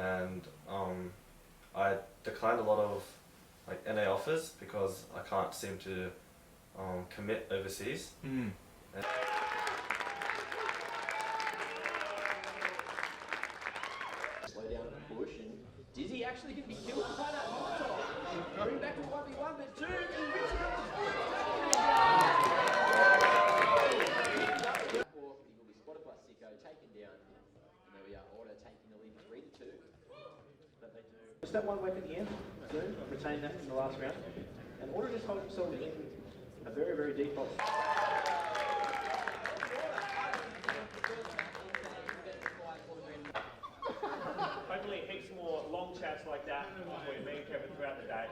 and I declined a lot of like NA offers because I can't seem to commit overseas. And slow down the push, and Dizzy actually can be killed by that Molotov. Bring back to 1v1, but 2, he whips it up. Or he will be spotted by Sicko, taken down, and there we are, Order taking the lead 3-2. But they do. Just that one weapon here, Zoom, retain that in the last round. And Order just hold himself in a very, very default. Hopefully heaps more long chats like that between me and Kevin throughout the day.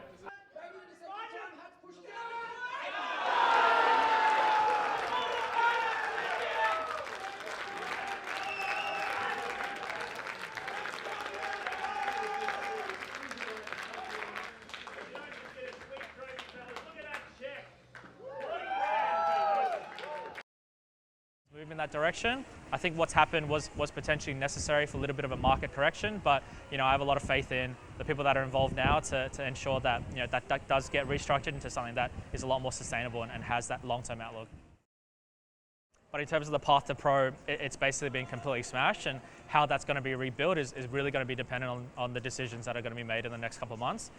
Move in that direction. I think what's happened was potentially necessary for a little bit of a market correction, but I have a lot of faith in the people that are involved now to ensure that that does get restructured into something that is a lot more sustainable and has that long-term outlook. But in terms of the path to pro, it's basically been completely smashed, and how that's going to be rebuilt is really going to be dependent on the decisions that are going to be made in the next couple of months.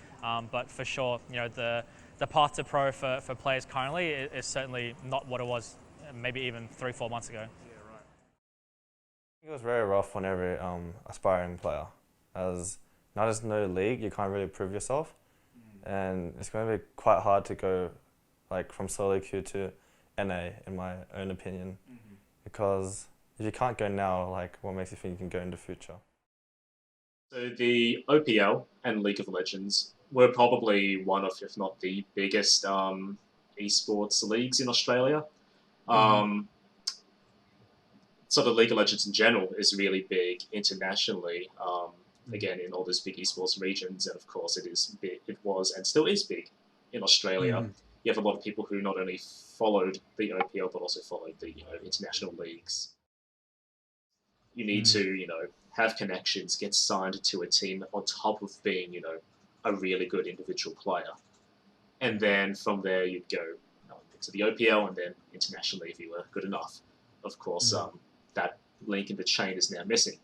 But for sure, the path to pro for players currently is certainly not what it was maybe even 3-4 months ago. Yeah, right. It was very rough on every aspiring player, as now there's no league, you can't really prove yourself, and it's going to be quite hard to go like from solo queue to NA, in my own opinion, because if you can't go now, like what makes you think you can go in the future? So the OPL and League of Legends were probably one of, if not the biggest esports leagues in Australia. So the League of Legends in general is really big internationally, again, in all those big esports regions, and of course it is big, it was and still is big in Australia. You have a lot of people who not only followed the OPL, but also followed the international leagues. You need to, have connections, get signed to a team on top of being, a really good individual player. And then from there you'd go to the OPL and then internationally if you were good enough. Of course, that link in the chain is now missing.